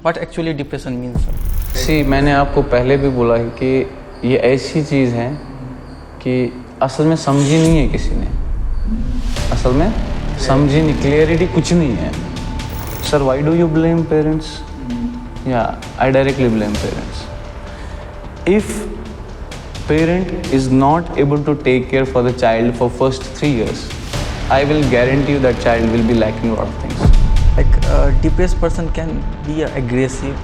What actually depression means, sir? सी मैंने आपको पहले भी बोला है कि ये ऐसी चीज़ है कि असल में समझी नहीं है किसी ने, असल में समझी नहीं, क्लियरिटी कुछ नहीं है. Sir why do you blame parents? Yeah I directly blame parents. If parent is not able to take care for the child for first 3 years, I will guarantee you that child will be lacking a lot of things. Like depressed person can be aggressive.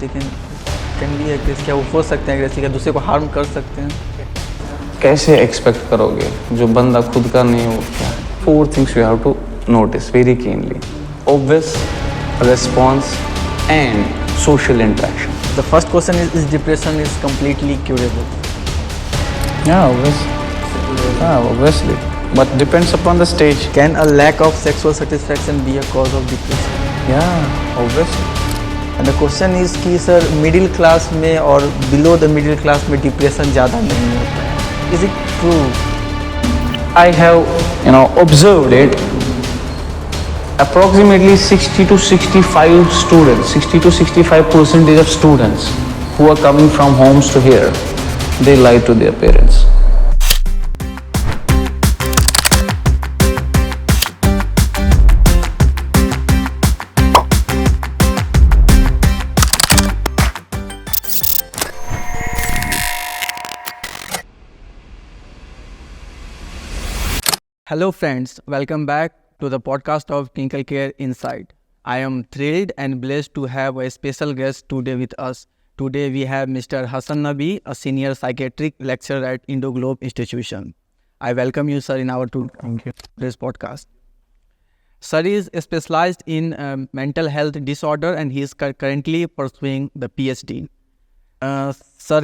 They can be aggressive. क्या वो हो सकते हैं aggressive? क्या दूसरे को harm कर सकते हैं? कैसे expect करोगे जो बंदा खुद का नहीं हो? क्या 4 things you have to notice very keenly: obvious, response, and social interaction. The first question is depression is completely curable? Yeah, obviously. But depends upon the stage. Can a lack of sexual satisfaction be a cause of depression? Yeah, obviously. And the question is कि sir middle class में और below the middle class में depression ज़्यादा नहीं होता है. Is it true? I have, observed it. Approximately 60 to 65 students, 60 to 65% of students who are coming from homes to here, they lie to their parents. Hello friends, welcome back to the podcast of Clinical Care Insight. I am thrilled and blessed to have a special guest today with us. Today we have Mr. Hasaan Nabi, a senior psychiatric lecturer at Indoglobe Institution. I welcome you, sir, in our today's podcast. Sir is specialized in mental health disorder and he is currently pursuing the PhD. Sir,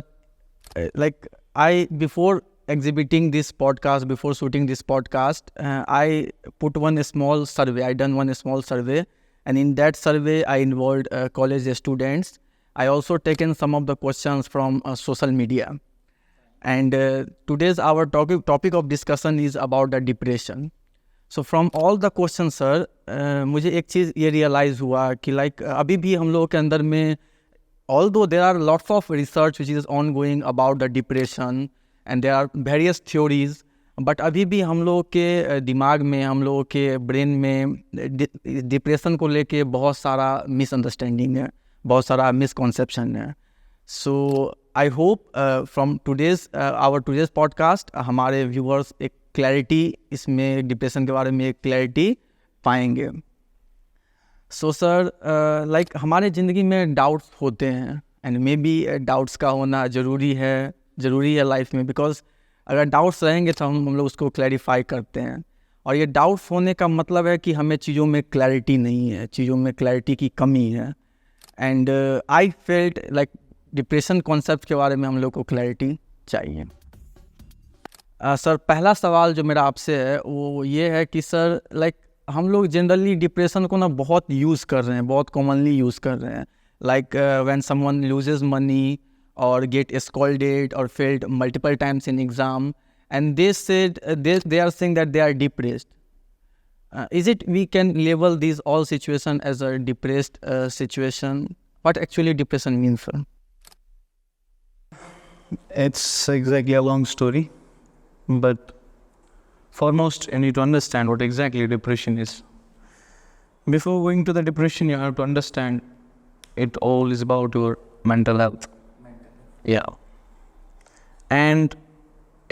before exhibiting this podcast, before shooting this podcast, I put one small survey. I done one small survey, and in that survey, I involved college students. I also taken some of the questions from social media. And today's our topic of discussion is about the depression. So from all the questions, sir, मुझे एक चीज़ ये realize हुआ कि अभी भी हम लोगों के अंदर में, although there are lots of research which is ongoing about the depression, and there are various theories, but अभी भी हम लोग के दिमाग में, हम लोगों के ब्रेन में डिप्रेशन को लेके बहुत सारा मिसअंडरस्टैंडिंग है, बहुत सारा मिसकॉन्सेप्शन है. So I hope from our today's podcast हमारे व्यूअर्स एक क्लैरिटी इसमें डिप्रेशन के बारे में एक क्लैरिटी पाएंगे. सो सर, हमारे ज़िंदगी में डाउट्स होते हैं, एंड मे बी डाउट्स का होना ज़रूरी है लाइफ में, बिकॉज अगर डाउट्स रहेंगे तो हम लोग उसको क्लैरिफाई करते हैं. और ये डाउट्स होने का मतलब है कि हमें चीज़ों में क्लैरिटी नहीं है, चीज़ों में क्लैरिटी की कमी है. And I felt depression concept के बारे में हम लोग को क्लैरिटी चाहिए. सर, पहला सवाल जो मेरा आपसे है वो ये है कि सर हम लोग जनरली डिप्रेशन को ना बहुत यूज़ कर रहे हैं, बहुत कॉमनली यूज़ कर रहे हैं. When someone loses money or get scolded or failed multiple times in exam, and they said they are saying that they are depressed. Is it we can label these all situation as a depressed situation? What actually depression means, sir? It's exactly a long story, but foremost you need to understand what exactly depression is. Before going to the depression, you have to understand it all is about your mental health. Yeah. And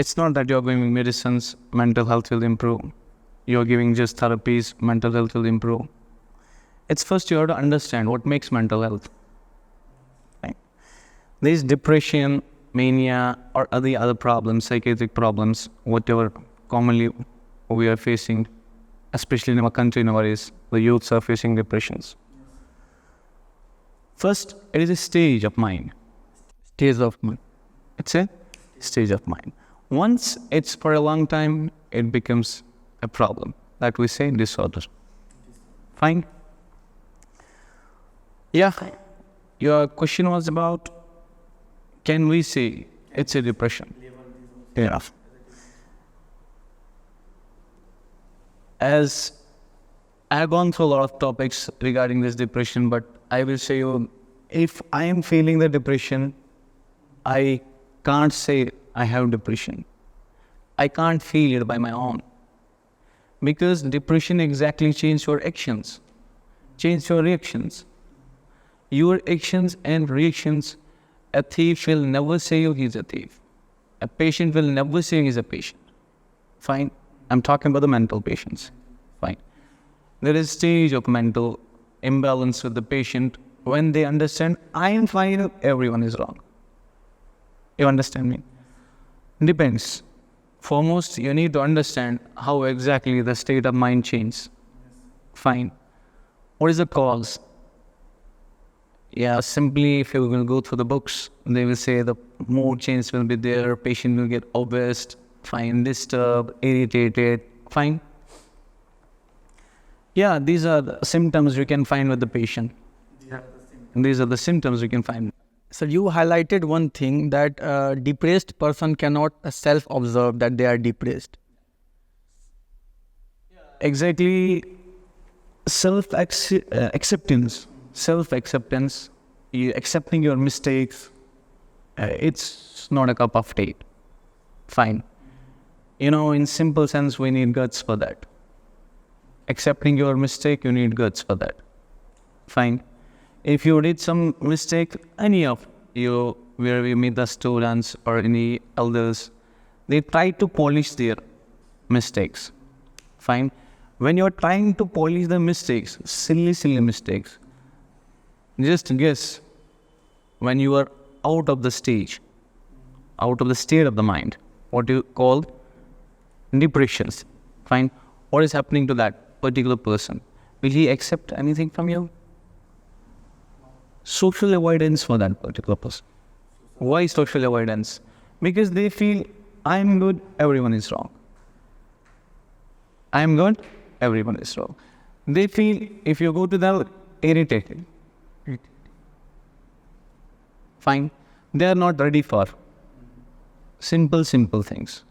it's not that you're giving medicines, mental health will improve. You're giving just therapies, mental health will improve. It's first you have to understand what makes mental health. Right? There is depression, mania, or other problems, psychiatric problems, whatever commonly we are facing, especially in our country nowadays, the youths are facing depressions. First, it is a stage of mind. Stage of mind. It's a stage of mind. Once it's for a long time, it becomes a problem that we say disorder. Fine? Yeah. Your question was about, can we say it's a depression? Yeah. As I have gone through a lot of topics regarding this depression, but I will say you if I am feeling the depression, I can't say I have depression. I can't feel it by my own. Because depression exactly changes your actions, change your reactions. Your actions and reactions, a thief will never say he's a thief. A patient will never say he's a patient. Fine. I'm talking about the mental patients. Fine. There is a stage of mental imbalance with the patient when they understand, I am fine, everyone is wrong. You understand me? Depends. Foremost, you need to understand how exactly the state of mind changes. Fine. What is the cause? Yeah, simply if you will go through the books, they will say the mood change will be there, patient will get obsessed, fine, disturbed, irritated, fine. Yeah, these are the symptoms you can find with the patient. These are the symptoms you can find. So you highlighted one thing that a depressed person cannot self-observe that they are depressed. Exactly, self-acceptance. Self-acceptance, you accepting your mistakes, it's not a cup of tea. Fine. In simple sense, we need guts for that. Accepting your mistake, you need guts for that. Fine. If you did some mistake, any of you, where we meet the students or any elders, they try to polish their mistakes. Fine. When you're trying to polish the mistakes, silly mistakes, just guess, when you are out of the state of the mind, what you call depressions. Fine. What is happening to that particular person? Will he accept anything from you? Social avoidance for that particular person. Why social avoidance? Because they feel, I am good, everyone is wrong. I am good, everyone is wrong. They feel, if you go to them, irritated. Fine. They are not ready for simple things.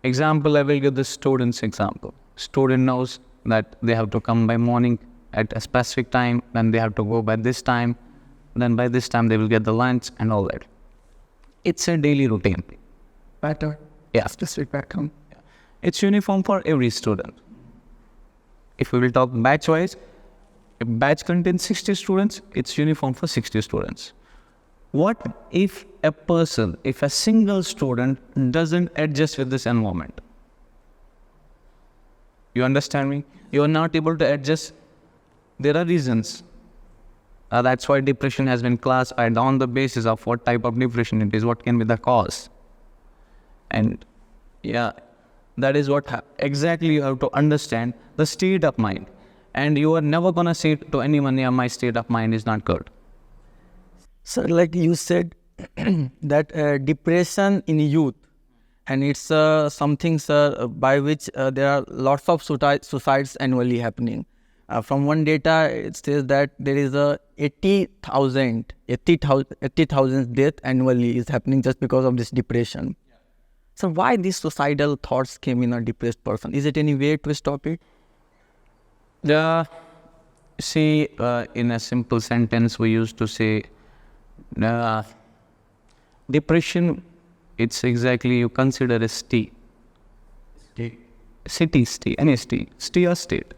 Example, I will give the student's example. Student knows that they have to come by morning at a specific time, then they have to go by this time, then by this time they will get the lunch and all that. It's a daily routine. Pattern? Yeah. Specific pattern? Yeah. It's uniform for every student. If we will talk batch-wise, a batch contains 60 students, it's uniform for 60 students. What if a single student doesn't adjust with this environment? You understand me? You are not able to adjust. There are reasons. That's why depression has been classified on the basis of what type of depression it is, what can be the cause. And yeah, that is what exactly you have to understand, the state of mind. And you are never going to say to anyone, yeah, my state of mind is not good. So like you said, that depression in youth, and it's something, sir, by which there are lots of suicides annually happening. From one data, it says that there is a 80,000 death annually is happening just because of this depression. Yeah. So why these suicidal thoughts came in a depressed person? Is it any way to stop it? See, in a simple sentence, we used to say, depression, it's exactly, you consider a state. State, any state, state or state.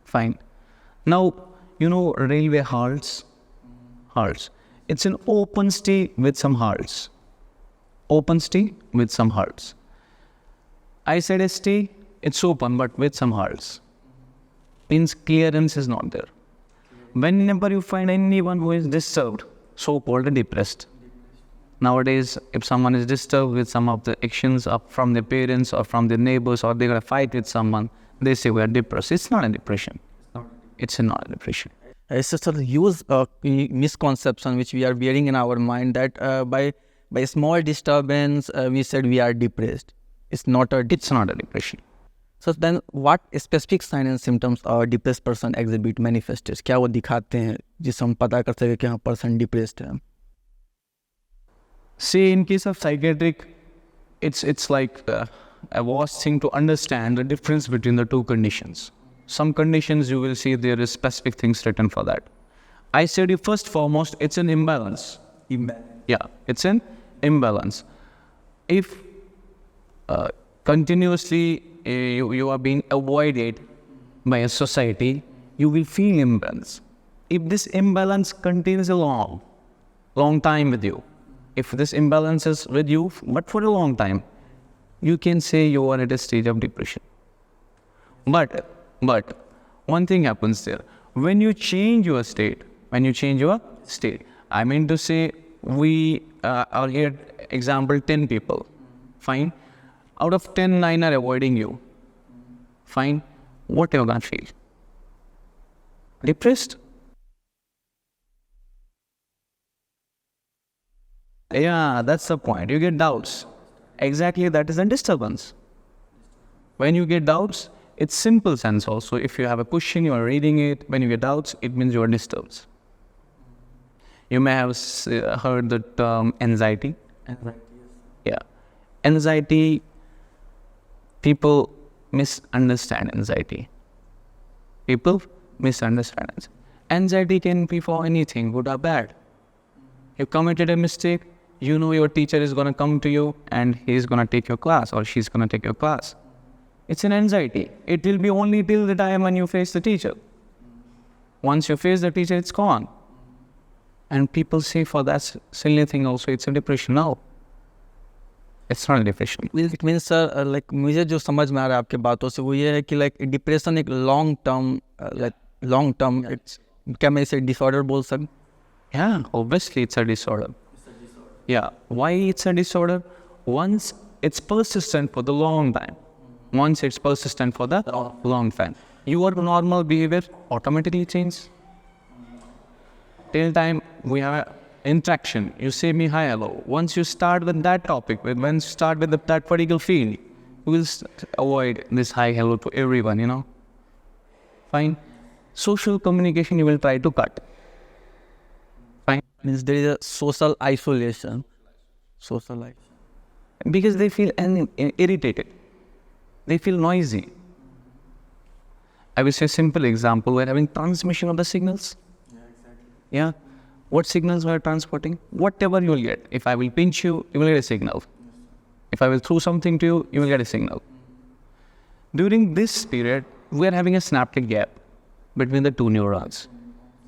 Fine. Now, railway halts. It's an open state with some halts. Open state with some halts. I said a state, it's open but with some halts. Means clearance is not there. Whenever you find anyone who is disturbed, so-called depressed. Nowadays, if someone is disturbed with some of the actions from their parents or from their neighbors, or they're going to fight with someone, they say we are depressed. It's not a depression. It's not a depression. It's just a huge misconception which we are bearing in our mind that by small disturbance, we said we are depressed. It's not a depression. So then what specific signs and symptoms a depressed person exhibit, manifests? क्या वो दिखाते हैं जिससे हम पता कर सके कि हाँ person depressed है? See, in case of psychiatric, it's like a vast thing to understand the difference between the two conditions. Some conditions you will see there is specific things written for that. I said you first foremost, it's an imbalance. Yeah, it's an imbalance. If continuously you are being avoided by a society, you will feel imbalance. If this imbalance continues a long time with you, if this imbalance is with you, but for a long time, you can say you are at a stage of depression. But one thing happens there. When you change your state, I mean to say, we are here, example, 10 people. Fine. Out of 10, 9 are avoiding you. Fine. What are you going to feel? Depressed? Yeah, that's the point. You get doubts. Exactly, that is a disturbance. When you get doubts, it's simple sense also. If you have a question, you are reading it. When you get doubts, it means you are disturbed. You may have heard the term anxiety. Yeah. Anxiety, people misunderstand anxiety. People misunderstand anxiety. Anxiety can be for anything, good or bad. You committed a mistake, you know your teacher is going to come to you and he's going to take your class or she's going to take your class. It's an anxiety. It will be only till the time when you face the teacher. Once you face the teacher, it's gone. And people say for that silly thing also, it's a depression. No, it's not a depression. It means sir, like मुझे जो समझ में आ रहा है आपके बातों से वो ये है कि like depression एक long term it's क्या मैं इसे disorder बोल सकूं? Yeah, obviously it's a disorder. Yeah, why it's a disorder? Once it's persistent for the long time. Once it's persistent for the long time, your normal behavior automatically changes. Till time we have interaction, you say me hi, hello. Once you start with that topic, when you start with that particular field, you will avoid this hi, hello to everyone, you know. Fine. Social communication you will try to cut. Fine. Means there is a social isolation. Because they feel irritated. They feel noisy. I will say a simple example. We're having transmission of the signals. Yeah, exactly. Yeah. What signals we are transporting? Whatever you will get. If I will pinch you, you will get a signal. If I will throw something to you, you will get a signal. During this period, we are having a synaptic gap between the two neurons.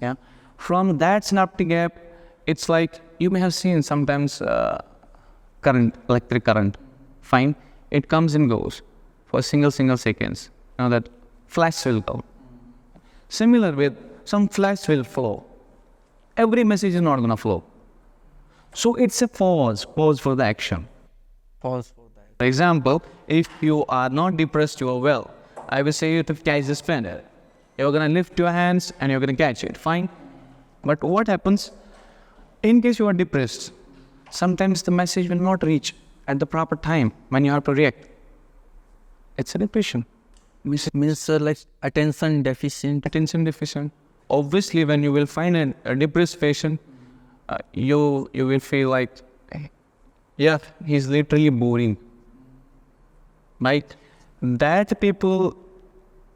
Yeah. From that synaptic gap, it's like you may have seen sometimes electric current. Fine. It comes and goes for single seconds. Now that flash will come. Similar with some flash will flow. Every message is not going to flow. So it's a pause for the action. Pause for that. For example, if you are not depressed, you are well. I will say you to catch this pen. You're going to lift your hands and you're going to catch it. Fine. But what happens? In case you are depressed, sometimes the message will not reach at the proper time when you have to react. It's a depression. Means like attention deficient. Obviously, when you will find a depressed patient, you will feel like, yeah, he's literally boring. Right? That people,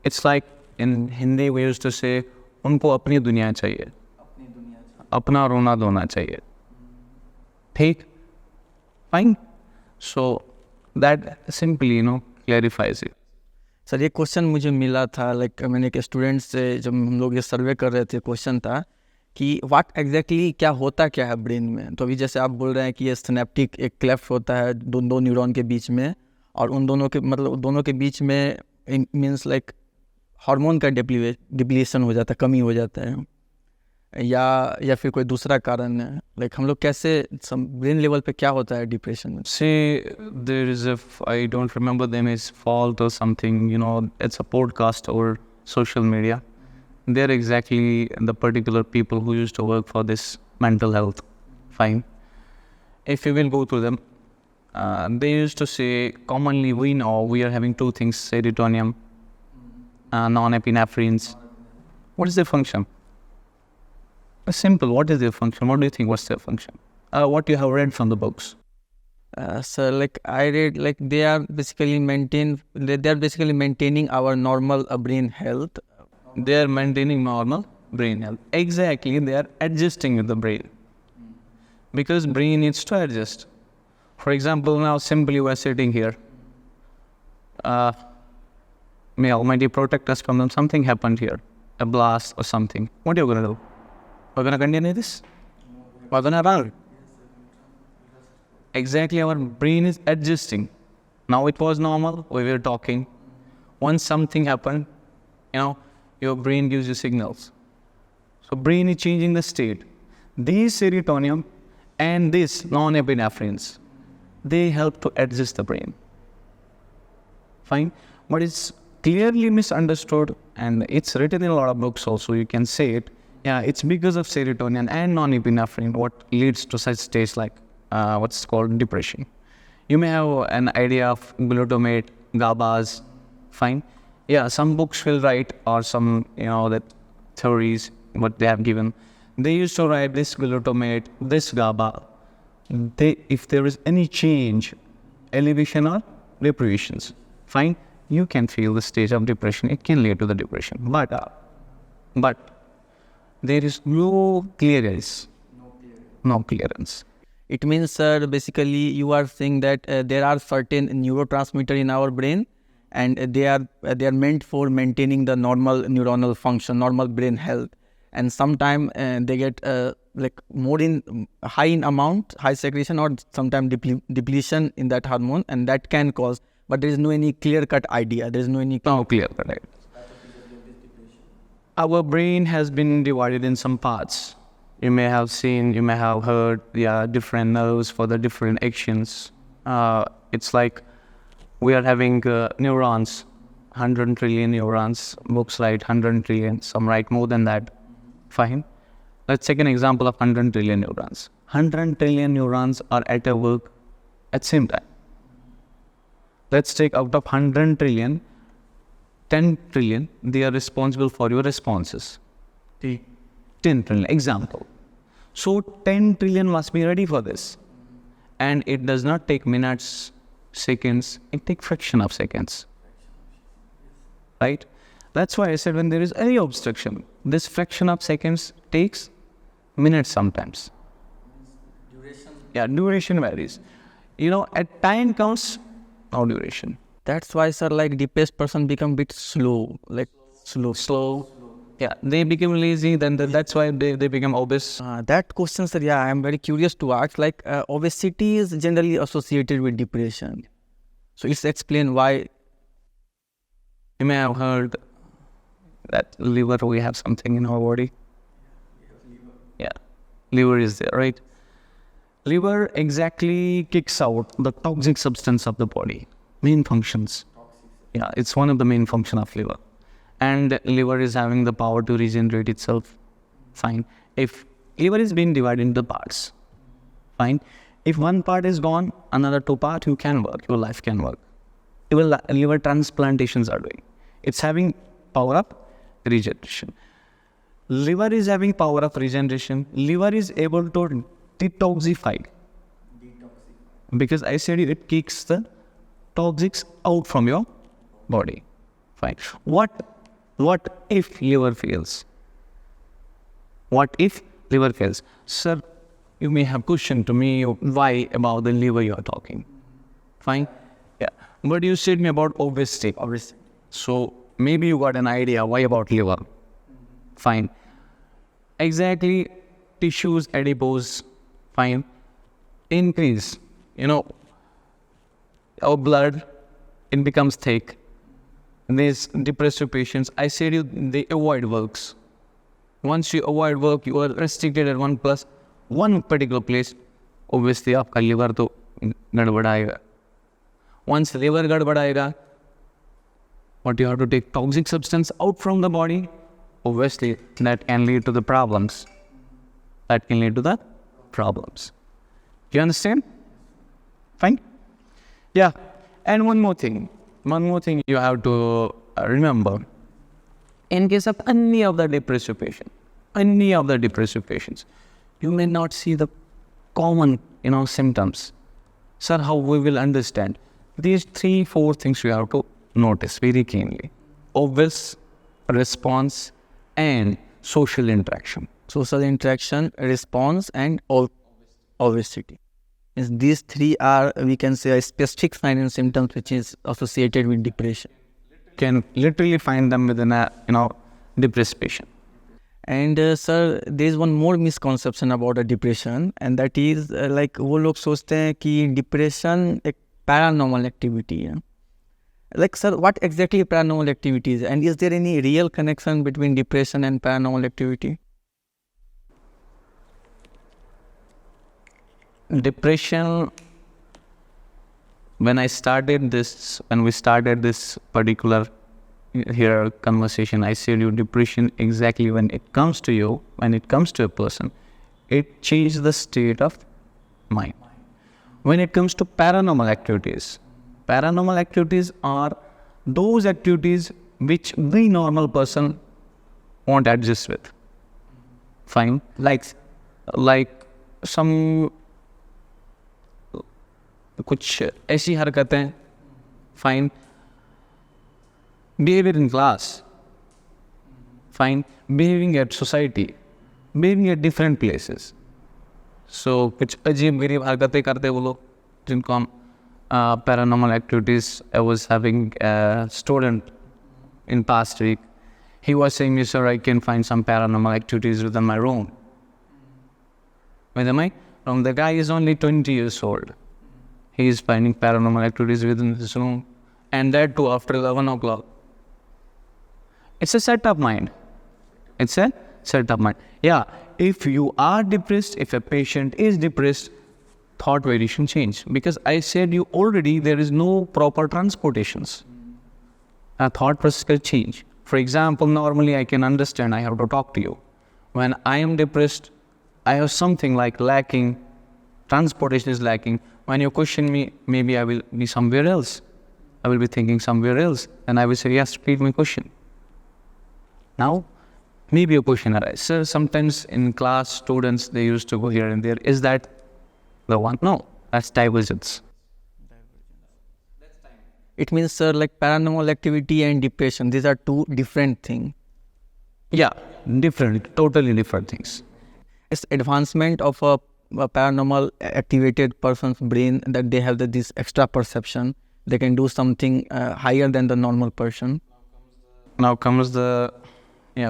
it's like in Hindi we used to say, उनको अपनी दुनिया चाहिए, अपना रोना धोना चाहिए. ठीक? Fine. So that simply, clarifies it. Sir ये क्वेश्चन मुझे मिला था लाइक मैंने एक स्टूडेंट से जब हम लोग ये सर्वे कर रहे थे क्वेश्चन था कि व्हाट एग्जैक्टली क्या होता क्या है ब्रेन में. तो अभी जैसे आप बोल रहे हैं कि ये सिनेप्टिक एक क्लेफ्ट होता है दो न्यूरॉन के बीच में और उन दोनों के दोनों के बीच में मीन्स लाइक हार्मोन का डिप्लीशन हो जाता है, कमी हो जाता है या फिर कोई दूसरा कारण है. लाइक हम लोग कैसे ब्रेन लेवल पे क्या होता है डिप्रेशन में? Say there is I don't remember them is fault or something, it's a podcast or social media. They're exactly the particular people who used to work for this mental health. Fine. If you will go through them, they used to say commonly we know we are having two things, serotonin, norepinephrines. What is their function? Simple. What is their function? What do you think? What's their function? What you have read from the books? So like I read like they are basically maintaining our normal brain health. They are maintaining normal brain health. Exactly, they are adjusting with the brain. Because brain needs to adjust. For example, now simply we are sitting here. May Almighty protect us from something happened here. A blast or something. What are you going to do? We're going to continue this? We're going to run. Exactly, our brain is adjusting. Now it was normal, we were talking. Once something happened, your brain gives you signals. So brain is changing the state. These serotonin and these non-epinephrines, they help to adjust the brain. Fine. But it's clearly misunderstood, and it's written in a lot of books also, you can say it. Yeah, it's because of serotonin and non-epinephrine what leads to such states like what's called depression. You may have an idea of glutamate, GABAs, fine. Yeah, some books will write, or some, that theories, what they have given. They used to write this glutamate, this GABA. If there is any change, elevation or deprivations, fine, you can feel the stage of depression. It can lead to the depression. But there is no clearance. No clearance. It means, sir, basically you are saying that there are certain neurotransmitters in our brain, and they are meant for maintaining the normal neuronal function, normal brain health. And sometimes they get more high in amount, high secretion, or sometimes depletion in that hormone, and that can cause. But there is no any clear-cut idea. There is no clear-cut idea. Our brain has been divided in some parts. You may have seen, you may have heard, different nerves for the different actions. It's like we are having neurons, 100 trillion neurons. Books write 100 trillion, some write more than that. Fine. Let's take an example of 100 trillion neurons. 100 trillion neurons are at a work at the same time. Let's take out of 100 trillion, 10 trillion, they are responsible for your responses. 10 trillion, example. So 10 trillion must be ready for this. And it does not take minutes, seconds, it takes fraction of seconds. Right? That's why I said when there is any obstruction, this fraction of seconds takes minutes sometimes. Duration varies. At time counts, no duration. That's why, sir, depressed person become bit slow, slow. Yeah, they become lazy, then that's why they become obese. That question, sir, I am very curious to ask. Obesity is generally associated with depression. So it's explain why. You may have heard that liver, we have something in our body. Yeah, liver is there, right? Liver exactly kicks out the toxic substance of the body. Main functions. Yeah, it's one of the main function of liver. And liver is having the power to regenerate itself. Fine. If liver is being divided into parts, fine. If one part is gone, another two parts, you can work, your life can work. Even liver transplantations are doing. It's having power of regeneration. Liver is having power of regeneration. Liver is able to detoxify. Because I said it kicks the toxics out from your body. Fine. What if liver fails? What if liver fails? Sir, you may have questioned to me why about the liver you are talking. Fine. Yeah. But you said me about obesity. So maybe you got an idea why about liver. Fine. Exactly. Tissues, adipose, fine. Increase. Our blood, it becomes thick. These depressive patients, I said they avoid works. Once you avoid work, you are restricted at one particular place. Obviously, आपका liver तो गड़बड़ाएगा. Once liver गड़बड़ाएगा, what you have to take toxic substance out from the body. Obviously, that can lead to the problems. You understand? Fine? Yeah. And one more thing you have to remember. In case of any of the depressive patients, you may not see the common, symptoms. Sir, how we will understand? These 3-4 things you have to notice very keenly. Obvious, response, and social interaction. Social interaction, response, and obesity. These three are, we can say, a specific sign and symptoms which is associated with depression. Can literally find them within a depressed patient. And sir, there is one more misconception about a depression, and that is like वो लोग सोचते हैं कि depression एक paranormal activity है. Like sir, what exactly paranormal activity is, and is there any real connection between depression and paranormal activity? Depression, when we started this particular here conversation, I said you depression exactly when it comes to you, when it comes to a person, it changes the state of mind. When it comes to paranormal activities are those activities which the normal person won't adjust with. Fine, like some कुछ ऐसी हरकतें, fine. Behavior in class, fine. Behaving at society, behaving at different places. So कुछ अजीब गरीब हरकतें करते वो लोग जिनको हम paranormal activities. I was having a student in past week. He was saying me, sir, I can find some paranormal activities within my room. Within my room, the guy is only 20 years old. He is finding paranormal activities within his room, and that too after 11 o'clock. It's a set of mind. Yeah, if you are depressed, if a patient is depressed, thought variation change. Because I said you already, there is no proper transportations. A thought process will change. For example, normally I can understand, I have to talk to you. When I am depressed, I have something like lacking, transportation is lacking. When you question me, maybe I will be somewhere else. I will be thinking somewhere else. And I will say, yes, repeat my question. Now, maybe a question arises. Sir, sometimes in class, students, they used to go here and there. Is that the one? No, that's divergence. It means, sir, like paranormal activity and depression, these are two different things. Yeah, totally different things. It's advancement of a paranormal activated person's brain, that they have this extra perception. They can do something higher than the normal person. Now comes the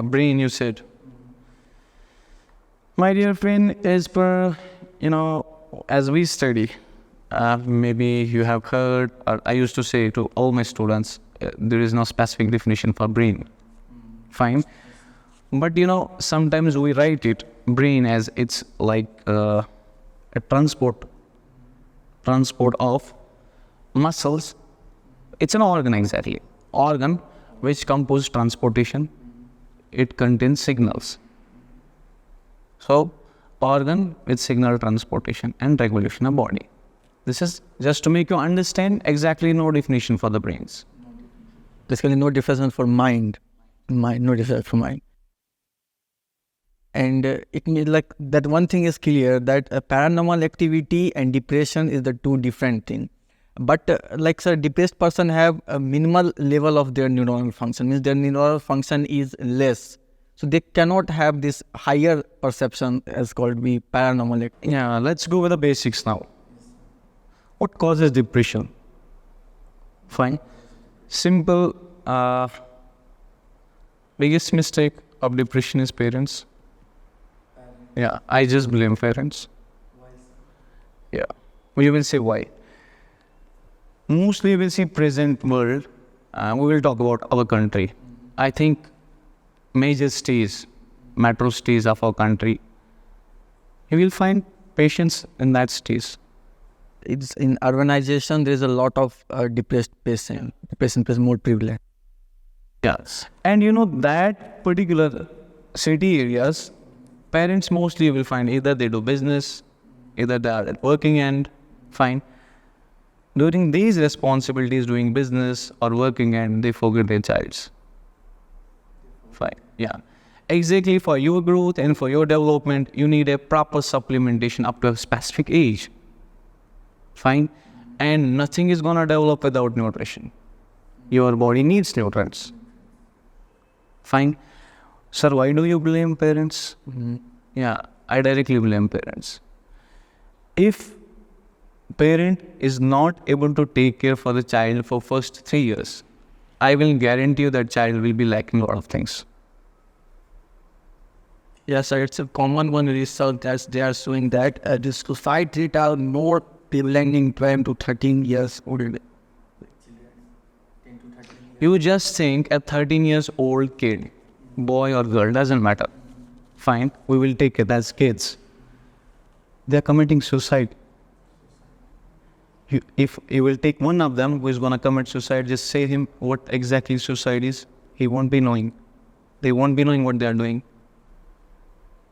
brain, you said. My dear friend, as per, as we study, maybe you have heard, or I used to say to all my students, there is no specific definition for brain. Fine. But sometimes we write it, brain, as it's like a transport of muscles. It's an organ exactly. Organ which composes transportation. It contains signals. So, organ with signal transportation and regulation of body. This is just to make you understand exactly no definition for the brains. Basically, no difference for mind. No difference for mind. And it means like that one thing is clear, that paranormal activity and depression is the two different things. But like sir, depressed person have a minimal level of their neuronal function, means their neuronal function is less. So they cannot have this higher perception as called be paranormal activity. Yeah, let's go with the basics now. What causes depression? Fine. Simple. Biggest mistake of depression is parents. Yeah, I just blame parents. Yeah, you will say why. Mostly we will see present world. We will talk about our country. I think major cities, metro cities of our country, you will find patients in that cities. It's in urbanization, there is a lot of depressed patient. Depression is more prevalent. Yes, and that particular city areas, parents mostly will find either they do business, either they are at working end, fine. During these responsibilities, doing business or working end, they forget their childs. Fine, yeah. Exactly, for your growth and for your development, you need a proper supplementation up to a specific age. Fine, and nothing is gonna develop without nutrition. Your body needs nutrients. Fine. Sir, why do you blame parents? Yeah, I directly blame parents. If parent is not able to take care for the child for first 3 years, I will guarantee you that child will be lacking a lot of things. Yes, sir. It's a common one research that they are showing that the suicide rate are more prevalent in 12 to 13 years old. You just think a 13 years old kid, boy or girl, doesn't matter. Fine, we will take it as kids. They are committing suicide. If you will take one of them who is going to commit suicide, just say him what exactly suicide is. He won't be knowing. They won't be knowing what they are doing.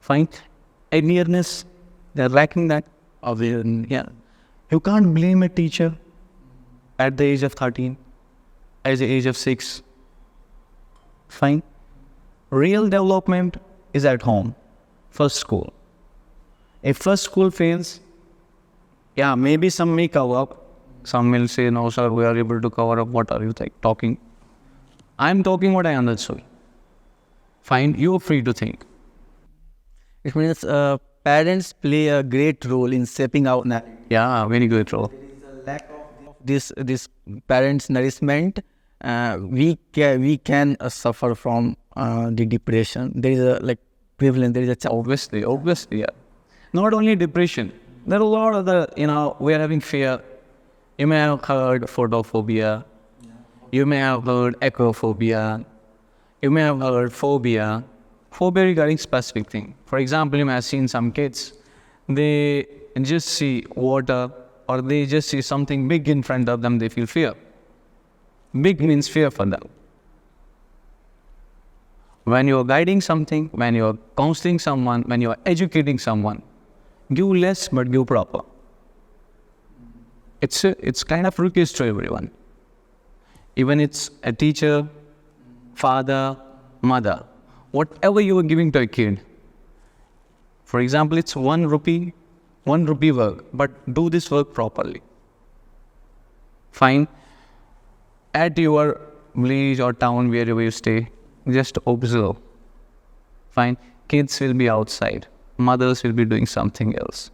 Fine. Awareness, they are lacking that. Awareness. Yeah. You can't blame a teacher at the age of 13, at the age of 6. Fine. Real development is at home, first school. If first school fails, yeah, maybe some may cover up. Some will say, no, sir, we are able to cover up. What are you talking? I'm talking what I understood. Fine, you're free to think. It means parents play a great role in shaping our narrative. Yeah, very good role. There is a lack of this parents' nourishment. We can suffer from the depression. There is a prevalent. There is a chance. Obviously, yeah. Not only depression. There are a lot of we are having fear. You may have heard photophobia. You may have heard acrophobia. You may have heard phobia. Phobia regarding specific thing. For example, you may have seen some kids. They just see water or they just see something big in front of them. They feel fear. Big means fear for them. When you are guiding something, when you are counseling someone, when you are educating someone, give less but give proper. It's kind of request to everyone. Even it's a teacher, father, mother. Whatever you are giving to a kid. For example, it's 1 rupee work, but do this work properly. Fine. At your village or town, wherever you stay, just observe. Fine. Kids will be outside. Mothers will be doing something else.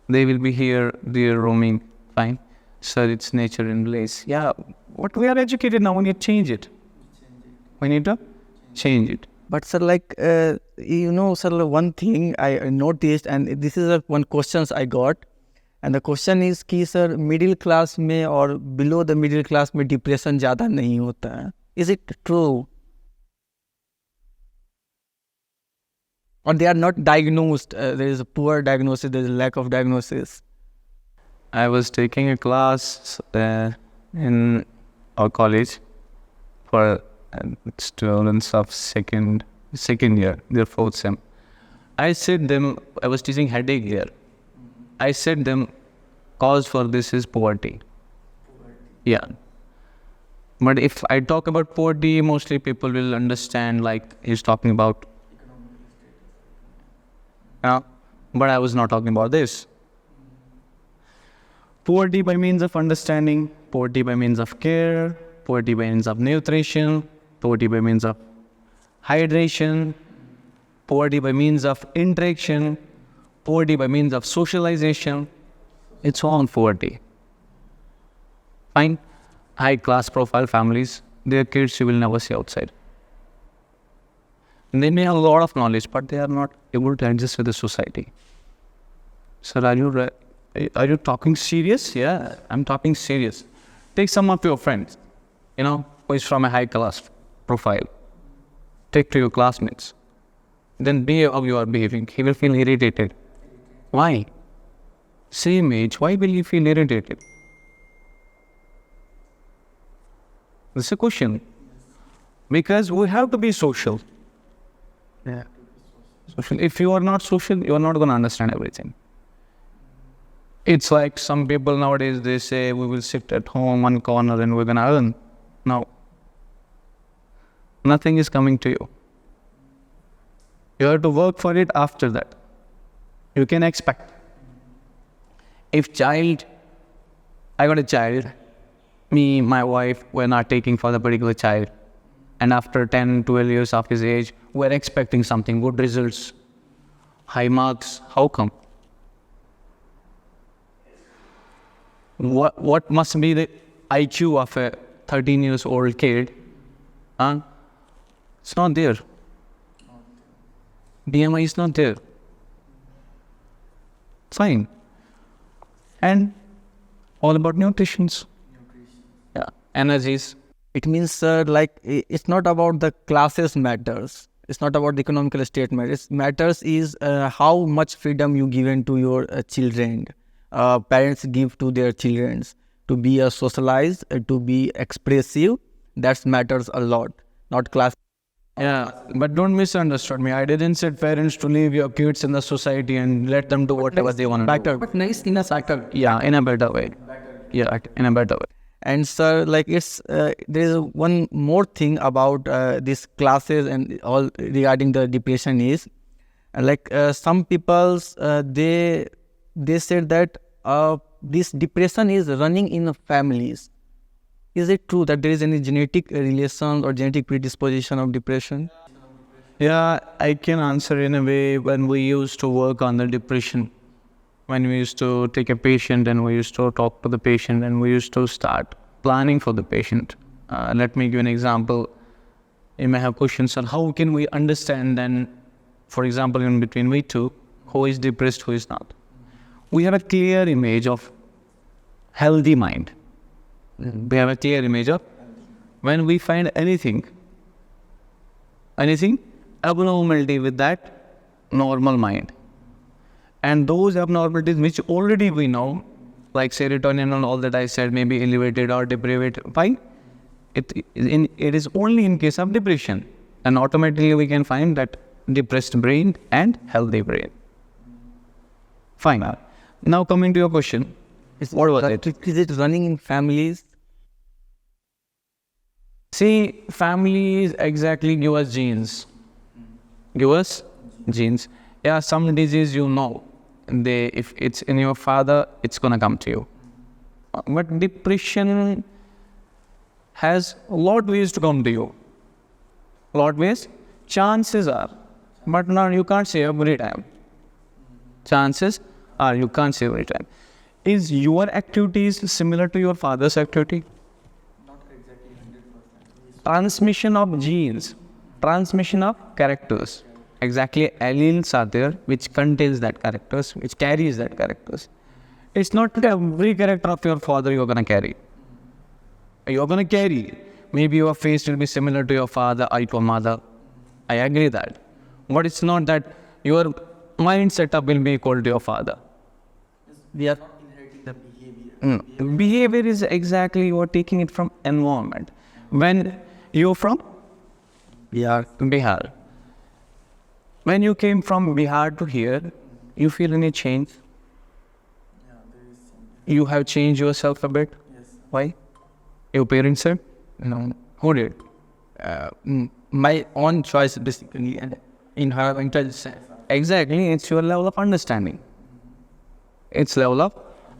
They will be here, they are roaming. Fine. Sir, it's nature in place. Yeah, what we are educated now, we need to change it. We need to change it. But sir, sir, one thing I noticed, and this is one questions I got, and the question is कि sir, middle class में or below the middle class में depression ज़्यादा नहीं होता है. Is it true? Or they are not diagnosed? There is a poor diagnosis. There is a lack of diagnosis. I was taking a class in our college for students of second year, their 4th sem. I said them, I was teaching headache there. I said them, cause for this is poverty. Yeah. But if I talk about poverty, mostly people will understand he's talking about. But I was not talking about this. Poverty by means of understanding, poverty by means of care, poverty by means of nutrition, poverty by means of hydration, poverty by means of interaction, poverty by means of socialization. It's all poverty. Fine. High class profile families, their kids you will never see outside. And they may have a lot of knowledge, but they are not able to adjust with the society. Sir, are you talking serious? Yeah, I'm talking serious. Take some of your friends, who is from a high class profile. Take to your classmates. Then behave how you are behaving. He will feel irritated. Why? Same age, why will he feel irritated? This is a question. Because we have to be social. Yeah. Social. If you are not social, you are not going to understand everything. It's like some people nowadays, they say, we will sit at home, one corner, and we're going to earn. No. Nothing is coming to you. You have to work for it after that. You can expect. If I got a child, me, my wife, we're not taking for the particular child. And after 10, 12 years of his age, we're expecting something, good results, high marks. How come? What must be the IQ of a 13 years old kid? Huh? It's not there. BMI is not there. Fine. And all about nutritions. Yeah. Energies. It means, it's not about the classes matters. It's not about the economical state matters. Matters is how much freedom you given to your children. Parents give to their children to be socialized, to be expressive. That matters a lot. Not class. Yeah, but don't misunderstand me. I didn't say parents to leave your kids in the society and let them do whatever they want to do. But nice in a better. Yeah, in a better way. Yeah, in a better way. And sir, there is one more thing about these classes and all regarding the depression is, some people's they said that this depression is running in families. Is it true that there is any genetic relation or genetic predisposition of depression? Yeah, I can answer in a way. When we used to work on the depression, when we used to take a patient and we used to talk to the patient and we used to start planning for the patient. Let me give an example. You may have questions on how can we understand then, for example, in between we two, who is depressed, who is not. We have a clear image of healthy mind. We have a clear image of when we find anything abnormality with that normal mind. And those abnormalities which already we know, like serotonin and all that I said, maybe elevated or depraved, fine. It is only in case of depression. And automatically we can find that depressed brain and healthy brain. Fine. Now coming to your question. What was it? Is it running in families? See, families exactly give us genes. Give us genes. Yeah, some disease if it's in your father, it's gonna come to you. But depression has a lot of ways to come to you. A lot of ways. Chances are, but now you can't say every time. Chances are you can't say every time. Is your activities similar to your father's activity? Not exactly 100%. Transmission of genes, transmission of characters. Exactly, alleles are there which contains that characters, which carries that characters. It's not every character of your father you're going to carry. You're going to carry. Maybe your face will be similar to your father or your mother. I agree that. But it's not that your mind setup will be equal to your father. We are not inheriting the behavior. Behavior is exactly you're taking it from environment. When you're from Bihar. When you came from Bihar to here, you feel any change? Yeah, there is some. You have changed yourself a bit? Yes. Why? Your parents said? No. Who did? My own choice basically, and environmental sense. Exactly, it's your level of understanding. It's level of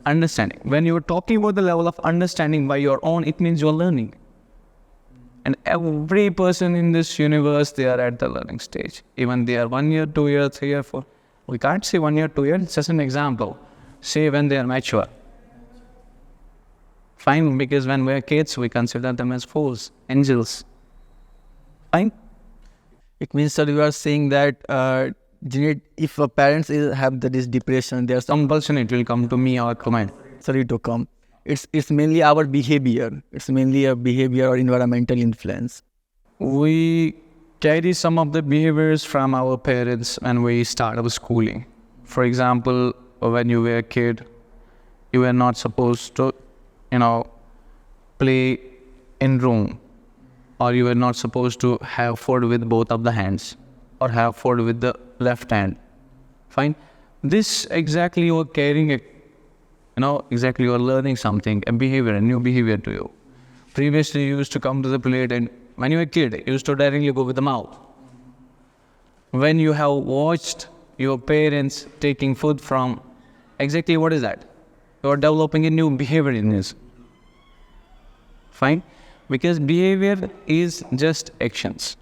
understanding. When you're talking about the level of understanding by your own, it means you're learning. And every person in this universe, they are at the learning stage. Even they are 1 year, 2 year, 3 year, 4. We can't say 1 year, 2 years, it's just an example. Say when they are mature. Fine, because when we're kids, we consider them as fools, angels. Fine. It means, sir, you are saying that if a parents have this depression, there's some Compulsion, it will come to me or to mine. sorry to come. It's mainly our behavior. It's mainly a behavior or environmental influence. We carry some of the behaviors from our parents when we start our schooling. For example, when you were a kid, you were not supposed to, play in room, or you were not supposed to have food with both of the hands, or have food with the left hand. Fine. This exactly you are carrying exactly you are learning something, a behavior, a new behavior to you. Previously, you used to come to the plate and when you were a kid, you used to directly go with the mouth. When you have watched your parents taking food from, exactly what is that? You are developing a new behavior in this. Fine. Because behavior is just actions.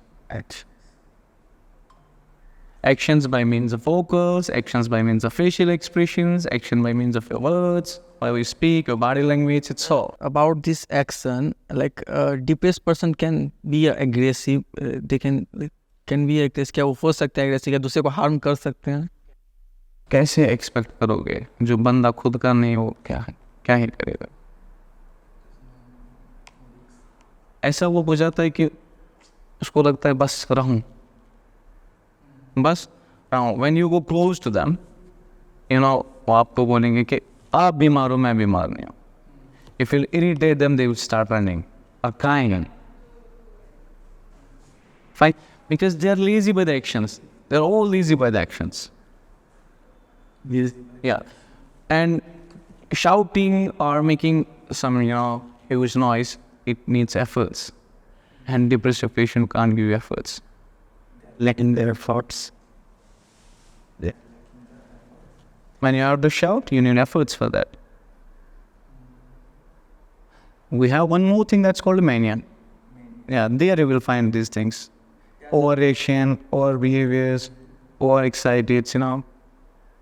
Actions by means of vocals, actions by means of facial expressions, action by means of your words, how you speak, your body language, it's all. About this action, like a depressed person can be aggressive, they can be aggressive. क्या वो हो सकते हैं aggressive, क्या दूसरे को harm कर सकते हैं? कैसे एक्सपेक्ट करोगे जो बंदा खुद का नहीं हो, क्या ही करेगा? ऐसा वो हो जाता है कि उसको लगता है बस रहूं. When you go close to them, वो आपको बोलेंगे कि आप बीमार हो, मैं बीमार नहीं हूँ. If you irritate them, they will start running or crying. Fine, because they are lazy by the actions. They are all lazy by the actions. Yeah, and shouting or making some huge noise, it needs efforts, and depressive patient can't give you efforts. Letting their thoughts. When you have to shout, you need efforts for that. We have one more thing that's called mania. Yeah, there you will find these things. Overreaction, over behaviors, over excited, Yeah.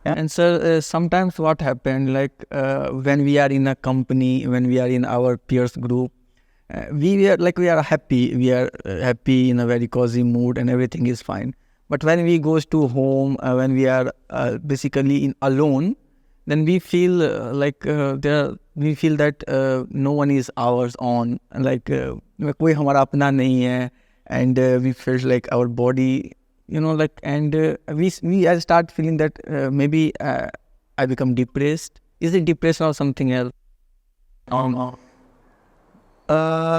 And sir, sometimes what happened, like when we are in a company, when we are in our peers group, we are happy. We are happy in a very cozy mood, and everything is fine. But when we goes to home, when we are basically alone, then we feel we feel that no one is ours on, like कोई हमारा अपना नहीं है, and we feel like our body, and we start feeling that maybe I become depressed. Is it depression or something else?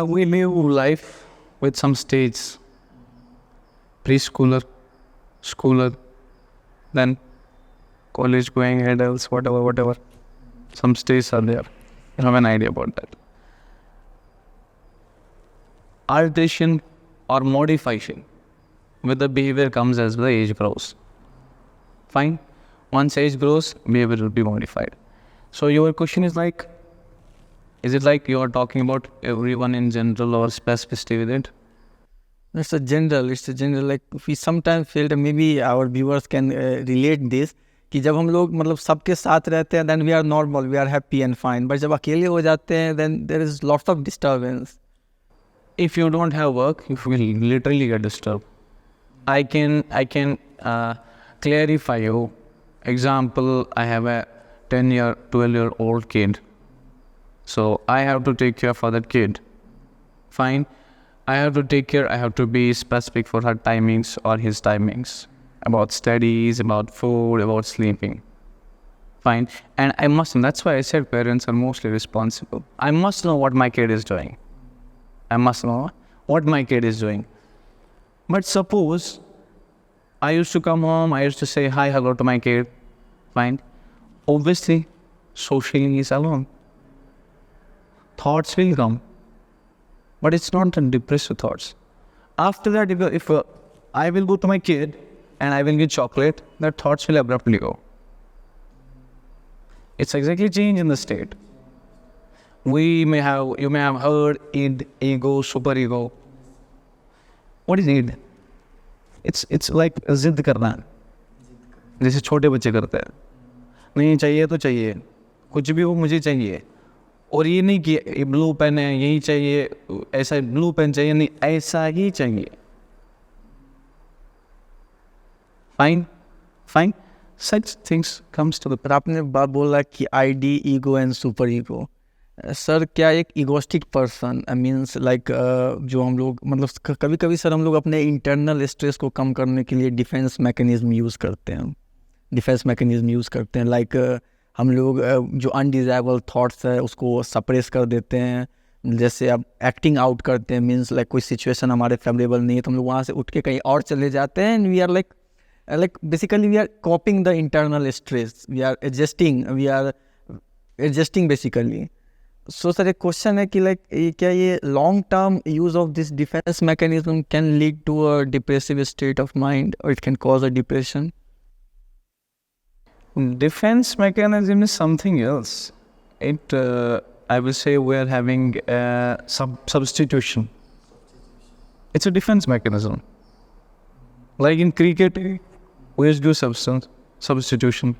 We live life with some stages. Preschooler, schooler, then college going adults, whatever. Some stages are there. You have an idea about that. Alteration or modification with the behavior comes as the age grows. Fine. Once age grows, behavior will be modified. So your question is it like you are talking about everyone in general or specificity with it? It's a general. Like we sometimes feel that maybe our viewers can relate this. कि जब हम लोग मतलब सबके साथ रहते हैं, then we are normal, we are happy and fine. But जब अकेले हो जाते हैं, then there is lots of disturbance. If you don't have work, you will literally get disturbed. I can clarify you. Example, I have a 10-year, 12-year-old kid. So I have to take care for that kid. Fine. I have to take care, I have to be specific for her timings or his timings. About studies, about food, about sleeping. Fine. And I must know, that's why I said parents are mostly responsible. I must know what my kid is doing. But suppose I used to come home, I used to say hi, hello to my kid. Fine. Obviously, socially he is alone. Thoughts will come. But it's not depressive thoughts. After that, if I will go to my kid and I will get chocolate, that thoughts will abruptly go. It's exactly change in the state. You may have heard id, ego, superego. What is id? It's like जिद करना, जैसे छोटे बच्चे करते हैं. नहीं चाहिए तो चाहिए, कुछ भी हो मुझे चाहिए. और ये नहीं कि ब्लू पेन है यही चाहिए, ऐसा ब्लू पेन चाहिए, नहीं ऐसा ही चाहिए. Fine. Such things comes to the. पर आपने बात बोला कि ID, ego and super ego. Sir क्या एक इगोस्टिक पर्सन मीन्स लाइक जो हम लोग मतलब कभी कभी सर हम लोग अपने इंटरनल स्ट्रेस को कम करने के लिए डिफेंस मैकेनिज्म यूज़ करते हैं. लाइक हम लोग जो अनडिजायरेबल थॉट्स है उसको सप्रेस कर देते हैं. जैसे अब एक्टिंग आउट करते हैं, मीन्स लाइक कोई सिचुएशन हमारे फेवरेबल नहीं है तो हम लोग वहाँ से उठ के कहीं और चले जाते हैं. And we are like basically we are coping the internal stress, we are adjusting basically. So sir एक क्वेश्चन है कि क्या ये long term use of this defense mechanism can lead to a depressive state of mind, or it can cause a depression? Defense mechanism is something else. I will say we are having substitution. It's a defense mechanism. Like in cricket, we use substitution.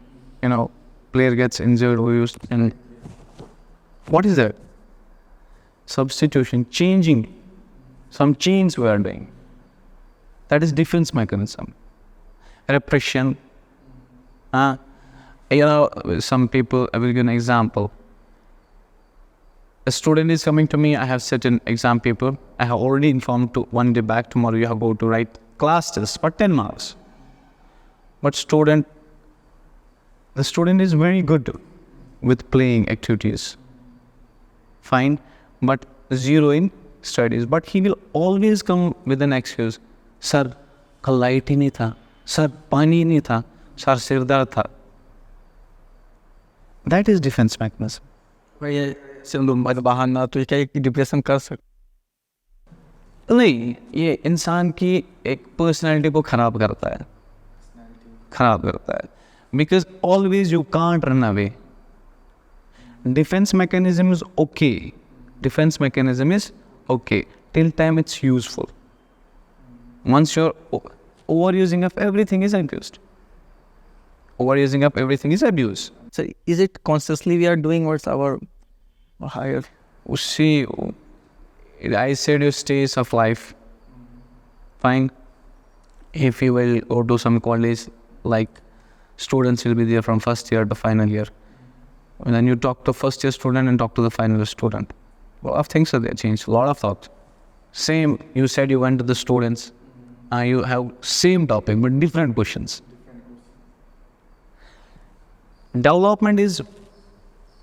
Player gets injured, we use. And what is that? Substitution, changing. Some change we are doing. That is defense mechanism. Repression. Some people, I will give an example. A student is coming to me, I have set an exam paper. I have already informed to 1 day back, tomorrow you have to go to write class test for 10 marks. But the student is very good with playing activities. Fine, but zero in studies. But he will always come with an excuse. Sir, कल light ही नहीं था. Sir, पानी ही नहीं था. Sir, सिर दर्द था. That is defense mechanism. ये बहाना तो ये क्या डिप्रेशन कर सकते नहीं, ये इंसान की एक पर्सनैलिटी को खराब करता है. Because always you can't run away. Defense mechanism is okay. Till time it's useful. Once you're overusing of everything is abused. So is it consciously we are doing what's our higher? See, I said your stage of life. Fine. If you will go to some college, like students will be there from first year to final year. And then you talk to first year student and talk to the final year student. A lot of things are there, changed, a lot of thoughts. Same, you said you went to the students. You have same topic but different questions. Development is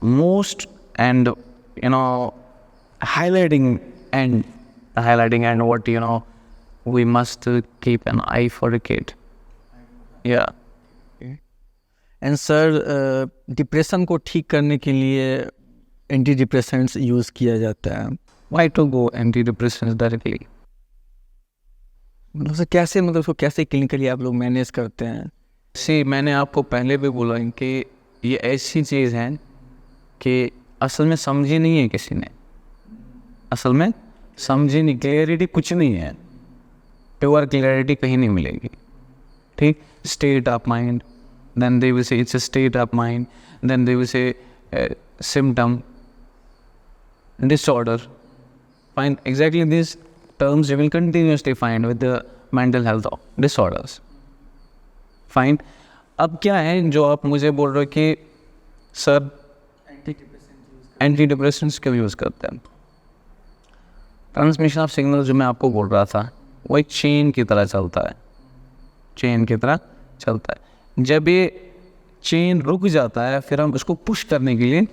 most and highlighting and what we must keep an eye for a kid. Yeah. And sir, depression को ठीक करने के लिए anti depressants use किया जाता है. Why to go antidepressants directly? मतलब कैसे उसको कैसे क्लिनिकली आप लोग मैनेज करते हैं? मैंने आपको पहले भी बोला कि ये ऐसी चीज़ है कि असल में समझी नहीं है किसी ने. क्लियरिटी कुछ नहीं है. प्योर क्लियरिटी कहीं नहीं मिलेगी. ठीक, state of mind, then they will say it's a state of mind, then they will say symptom, disorder. Fine, exactly these terms you will continuously find with the mental health disorders. Fine. अब क्या है जो आप मुझे बोल रहे हो कि सर एंटीडिप्रेसेंट्स क्यों यूज़ करते हैं? ट्रांसमिशन ऑफ सिग्नल जो मैं आपको बोल रहा था वो एक चेन की तरह चलता है. जब ये चेन रुक जाता है फिर हम उसको पुश करने के लिए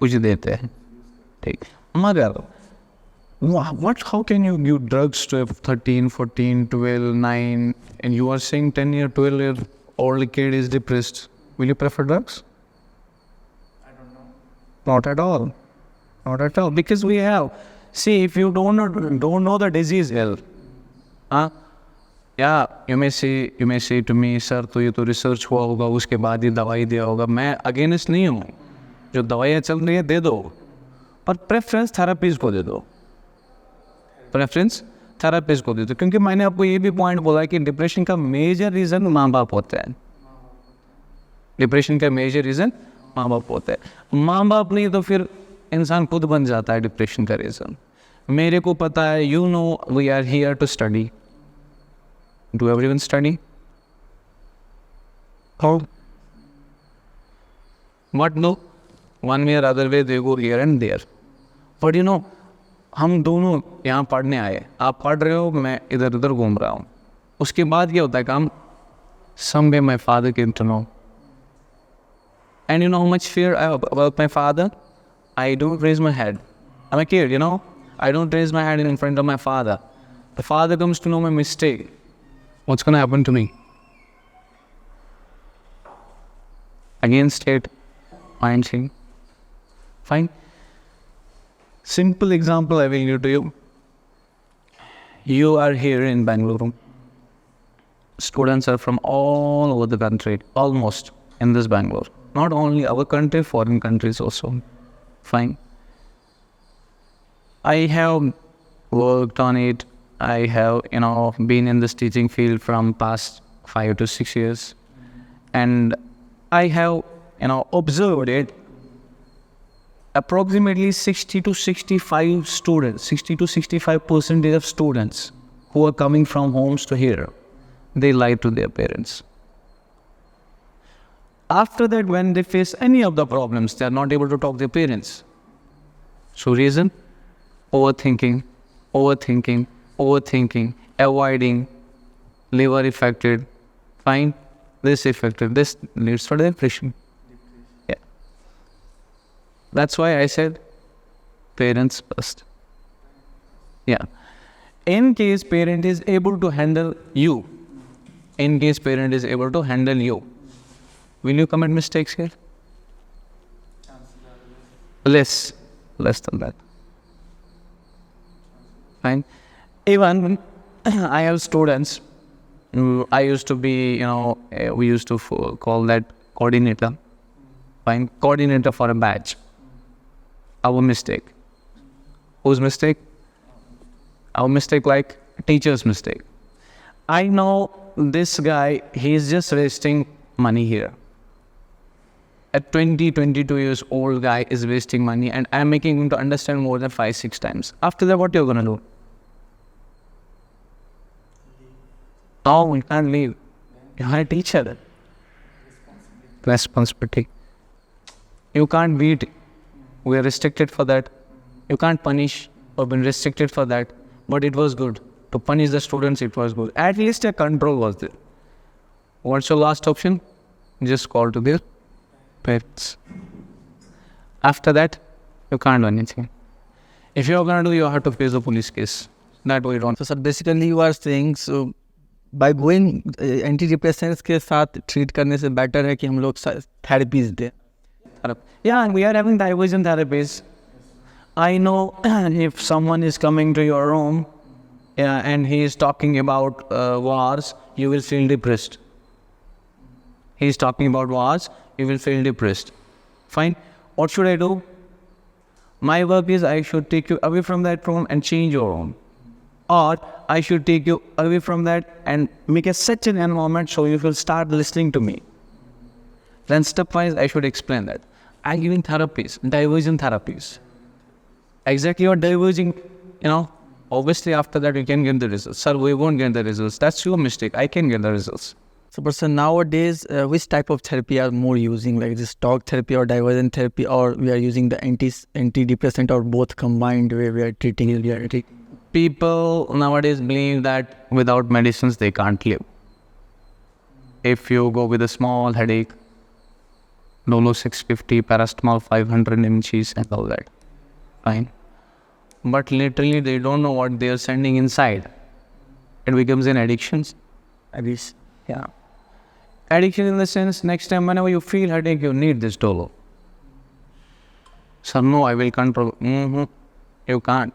कुछ देते हैं. ठीक, मगर how can you give drugs to a 13, 14, 12, 9 and you are saying 10-year, 12-year-old kid is depressed? Will you prefer drugs? I don't know. Not at all. Because we have, if you don't know the disease well, yeah, you may say to me, sir, तो ये तो research हुआ होगा उसके बाद ही दवाई दिया होगा. मैं अगेंस्ट नहीं हूँ. जो दवाइयाँ चल रही है दे दो, पर प्रेफरेंस थेरेपीज को दे दो. क्योंकि मैंने आपको ये भी पॉइंट बोला कि डिप्रेशन का मेजर रीज़न माँ बाप होता है. माँ बाप नहीं तो फिर इंसान खुद बन जाता है डिप्रेशन का रीज़न. मेरे को पता है, we are here to study. Do everyone study? How? What no? One way or other way they go here and there. But हम दोनों यहाँ पढ़ने आए. आप पढ़ रहे हो, मैं इधर उधर घूम रहा हूँ. उसके बाद क्या होता है काम? Someday my father came to know. And you know how much fear I have about my father? I don't raise my head. I'm a kid, I don't raise my head in front of my father. The father comes to know my mistake. What's going to happen to me? Again, state, mind thing. Fine. Simple example I will give to you. You are here in Bangalore. Students are from all over the country, almost in this Bangalore. Not only our country, foreign countries also. Fine. I have worked on it. I have, been in this teaching field from past 5 to 6 years. And I have, observed it. Approximately 60 to 65 students, 60 to 65% of students who are coming from homes to here, they lie to their parents. After that, when they face any of the problems, they are not able to talk to their parents. So reason? Overthinking, avoiding, liver affected, fine, this affected, this leads to depression. Yeah. That's why I said parents first. Yeah. In case parent is able to handle you, will you commit mistakes here? Less than that. Fine. Even I have students. I used to be, we used to call that coordinator. Fine. Coordinator for a batch. Our mistake. Whose mistake? Our mistake, like teacher's mistake. I know this guy, he's just wasting money here. A 22 years old guy is wasting money, and I'm making him to understand more than 5-6 times. After that, what you're going to do? No, we can't leave. You're a teacher. Responsibility. You can't beat. We are restricted for that. You can't punish or been restricted for that. But it was good. To punish the students, it was good. At least a control was there. What's your last option? Just call to their parents. After that, you can't do anything. If you're going to do, you have to face the police case. That way don't. So sir, basically you are saying, so by going antidepressants के साथ treat करने से better है कि हम लोग therapies दें. Yeah, and we are having diversion therapies. I know if someone is coming to your room, and he is talking about wars, you will feel depressed. He is talking about wars, you will feel depressed. Fine. What should I do? My work is I should take you away from that room and change your room. Or I should take you away from that and make such an environment so you will start listening to me. Then stepwise I should explain that. I'm giving therapies, diversion therapies. Exactly, you're diverging, obviously after that you can get the results. Sir, we won't get the results. That's your mistake. I can get the results. So person, nowadays, which type of therapy are more using, like this talk therapy or diversion therapy, or we are using the antidepressant, or both combined where we are treating? People nowadays believe that without medicines they can't live. If you go with a small headache, Dolo 650, paracetamol 500 mgs and all that. Fine. But literally they don't know what they are sending inside. It becomes an addiction. Yeah. Addiction in the sense, next time whenever you feel headache, you need this Dolo. Sir, no, I will control. You can't.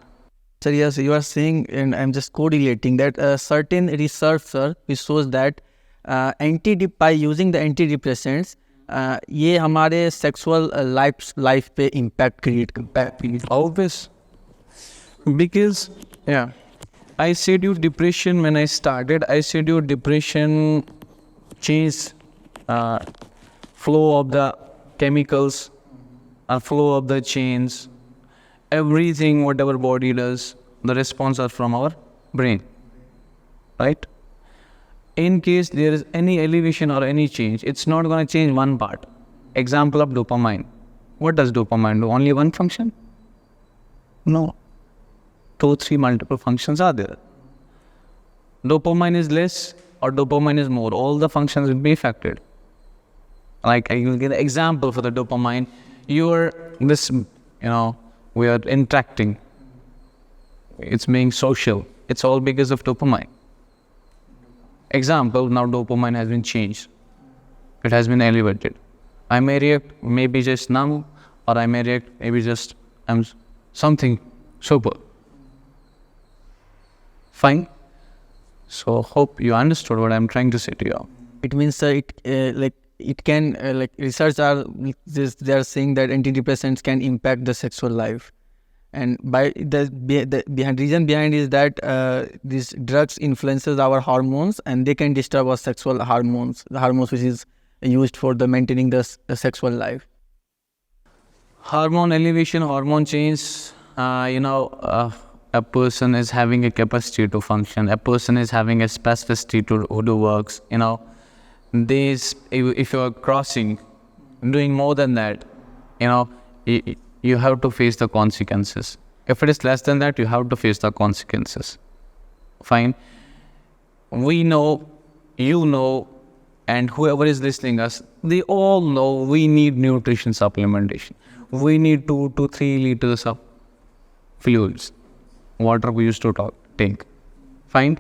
Sir, yes, you are saying, and I'm just correlating that certain research, sir, which shows that by using the antidepressants, ये हमारे sexual life पे impact create करता. Obvious. Because, I said you depression when I started. I said you depression change flow of the chemicals, flow of the chains, everything whatever body does, the response are from our brain, right? In case there is any elevation or any change, it's not going to change one part. Example of dopamine. What does dopamine do? Only one function? No. 2, 3 multiple functions are there. Dopamine is less or dopamine is more. All the functions will be affected. Like I will give an example for the dopamine. We are interacting. It's being social. It's all because of dopamine. Example, now dopamine has been changed. It has been elevated. I may react maybe just numb, or I may react maybe just something super. Fine. So hope you understood what I'm trying to say to you. It means it can research are they are saying that antidepressants can impact the sexual life. And by the behind reason behind is that these drugs influences our hormones, and they can disturb our sexual hormones, the hormones which is used for the maintaining the sexual life. Hormone elevation, hormone change, a person is having a capacity to function, a person is having a specificity to do works, if you are crossing, doing more than that, you have to face the consequences. If it is less than that, you have to face the consequences. Fine. We know, you know, and whoever is listening us, they all know we need nutrition supplementation. We need 2 to 3 liters of fluids, water we used to take. Fine.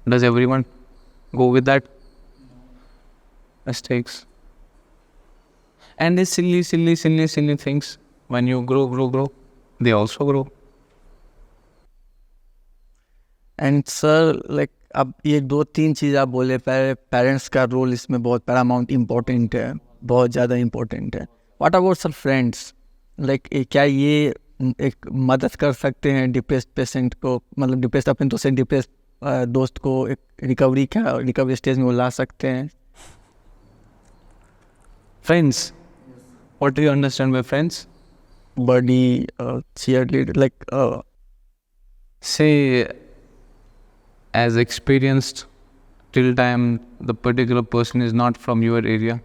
Does everyone go with that? Mistakes. And these silly things, when you grow, they also grow. And sir like अब ये 2-3 चीज़ आप बोले, parents का role इसमें बहुत Paramount important है, बहुत ज़्यादा इम्पोर्टेंट है. What about sir friends, like क्या ये एक मदद कर सकते हैं डिप्रेस्ड पेशेंट को, मतलब डिप्रेस्ड अपने तो से डिप्रेस्ड दोस्त को एक रिकवरी स्टेज में वो ला सकते हैं? Friends, what do you understand by friends? Buddy, cheerleader, like say, as experienced till time the particular person is not from your area.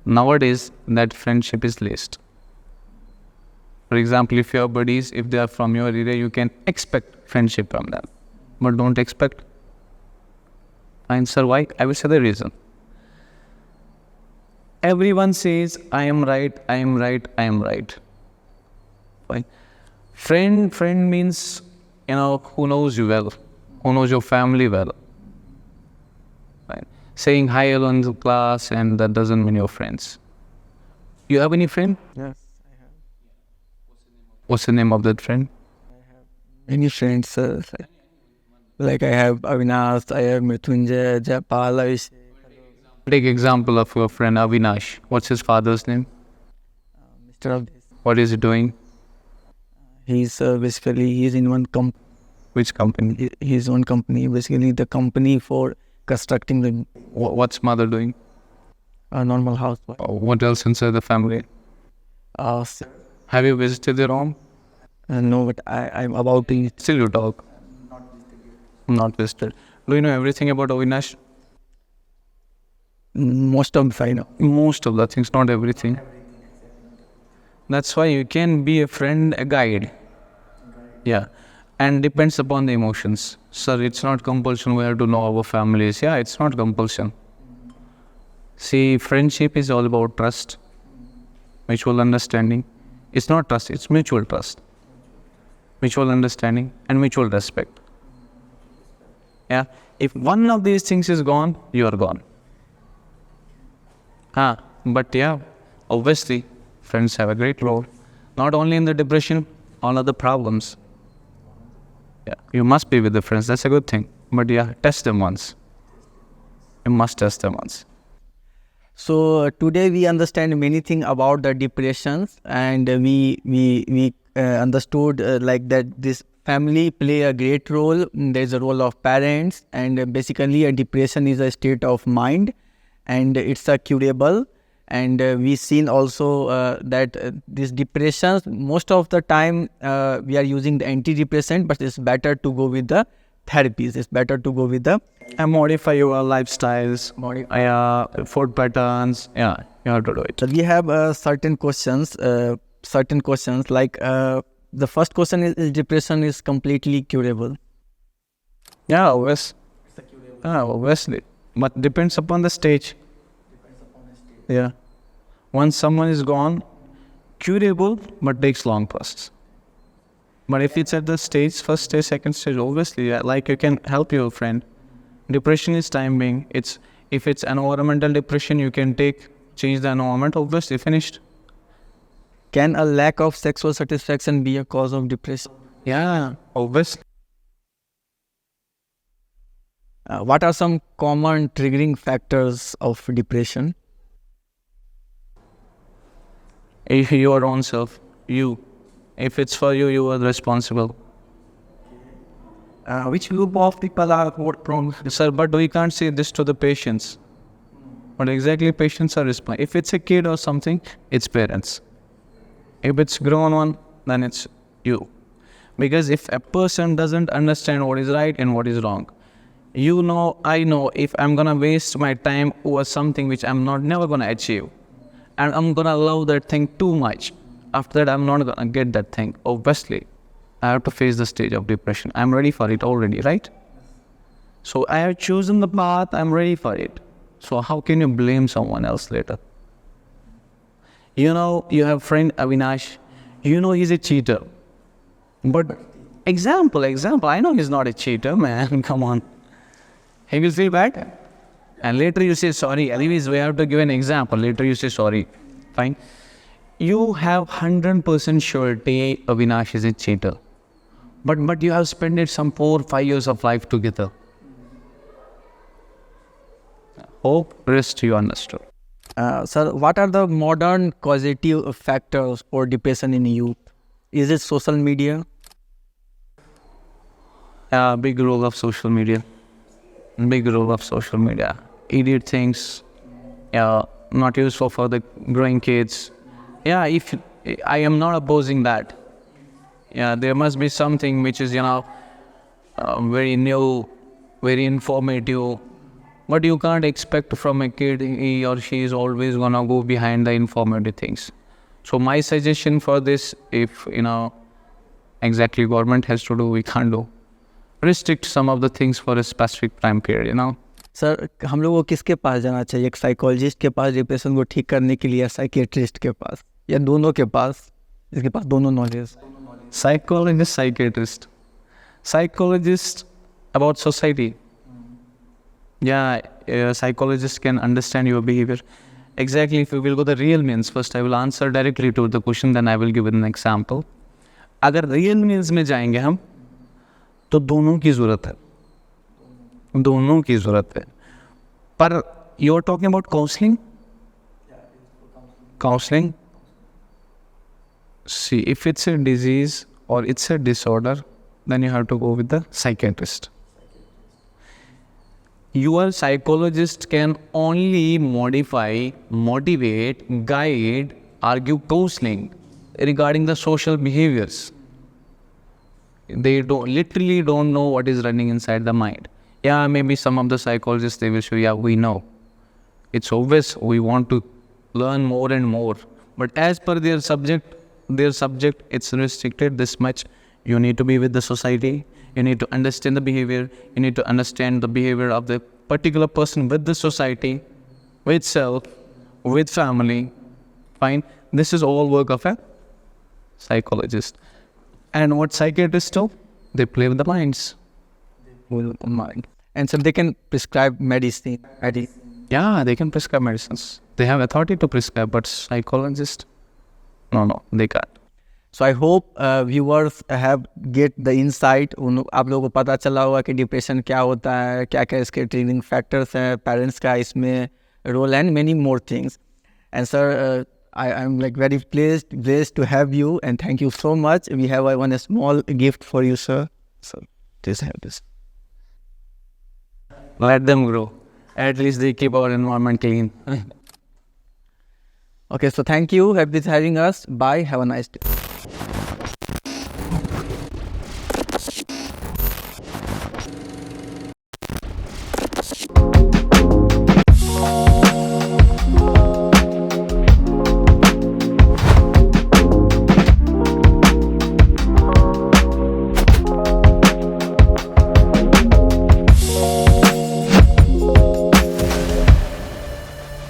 Nowadays that friendship is laced. For example, if your buddies, if they are from your area, you can expect friendship from them, but don't expect. Answer why? I will say the reason. Everyone says I am right. Fine. Friend means who knows you well, who knows your family well. Right. Saying hi hello in the class, and that doesn't mean your friends. You have any friend? yes, I have. What's the name of that friend? I have many friends, like I have Avinash, I have Mrityunjay, Jaypal, Abhishek. Take example of your friend Avinash. What's his father's name? Mr. Abhishek. What is he doing? He's basically he's in one company. Which company? His own company, basically the company for constructing the What's mother doing? normal house. What else inside the family? Have you visited their home? No, but I'm about to. Still you talk. Not visited. Do you know everything about Avinash? Most of I know. Most of the things, not everything. That's why you can be a friend, a guide. Yeah. And depends upon the emotions. Sir, it's not compulsion we have to know our families. Yeah, it's not compulsion. See, friendship is all about trust, mutual understanding. It's not trust, it's mutual trust, mutual understanding, and mutual respect. Yeah. If one of these things is gone, you are gone. But yeah, obviously, friends have a great role. Not only in the depression, all other problems. Yeah, you must be with the friends. That's a good thing. But yeah, test them once. You must test them once. So today we understand many things about the depressions, and we understood like that this family play a great role. There's a role of parents, and basically a depression is a state of mind, and it's a curable. And we seen also that these depressions, most of the time we are using the antidepressant, but it's better to go with the therapies. It's better to go with the And modify your lifestyles, food patterns. Yeah, you have to do it. So we have certain questions like the first question is depression is completely curable? Yeah, obviously. But depends upon the stage. Yeah. Once someone is gone, curable, but takes long process. But if it's at the stage, first stage, second stage, obviously, like you can help your friend. Depression is time being. If it's environmental depression, you can change the environment, obviously, finished. Can a lack of sexual satisfaction be a cause of depression? Yeah, obviously. What are some common triggering factors of depression? Your own self, you If it's for you, you are responsible. Which group of people are more prone? Sir, but we can't say this to the patients. But exactly patients are responsible. If it's a kid or something, it's parents. If it's grown one, then it's you. Because if a person doesn't understand what is right and what is wrong, I know if I'm gonna waste my time over something which I'm never gonna achieve, and I'm gonna love that thing too much, after that I'm not gonna get that thing. Obviously, I have to face the stage of depression. I'm ready for it already, right? So I have chosen the path, I'm ready for it. So how can you blame someone else later? You have friend Avinash, he's a cheater. But example, I know he's not a cheater, man, come on. He will feel bad. And later you say sorry. Anyways, we have to give an example. Later you say sorry. Fine. You have 100% surety Avinash is a cheater. But you have spent it some 4-5 years of life together. Hope, rest you understood. Sir, what are the modern causative factors for depression in youth? Is it social media? Big role of social media. Idiot things. Not useful for the growing kids. If I am not opposing that. There must be something which is, very new, very informative. But you can't expect from a kid he or she is always gonna go behind the informative things. So my suggestion for this, if exactly government has to do, we can't do. Restrict some of the things for a specific time period, sir हम लोगों को किसके पास जाना चाहिए? एक psychologist के पास depression को ठीक करने के लिए, या साइकियाट्रिस्ट के पास, या दोनों के पास, जिसके पास दोनों knowledge? Psychologist, psychiatrist. Psychologist about society. A psychologist can understand your behavior. Exactly, if we will go the real means, first I will answer directly to the question, then I will give an example. अगर real means में जाएंगे हम, तो दोनों की ज़रूरत है. पर you are talking about counseling? Counseling? See, if it's a disease or it's a disorder, then you have to go with the psychiatrist. Your psychologist can only modify, motivate, guide, argue counseling regarding the social behaviors. They literally don't know what is running inside the mind. Maybe some of the psychologists, they will show, we know. It's obvious we want to learn more and more. But as per their subject, it's restricted this much. You need to be with the society. You need to understand the behavior. You need to understand the behavior of the particular person with the society, with self, with family. Fine. This is all work of a psychologist. And what psychiatrists do? They play with the minds. And so they can prescribe medicine. They can prescribe medicines. They have authority to prescribe, but psychologists, no, they can't. So I hope viewers have get the insight. आप लोगों को पता चला होगा कि depression क्या होता है, क्या क्या इसके ट्रिगरिंग फैक्टर्स हैं, पेरेंट्स का इसमें role and many more things. And sir, I am very blessed to have you, and thank you so much. We have one small gift for you, sir. So please have this. Let them grow. At least they keep our environment clean. Okay, so thank you for having us. Bye. Have a nice day.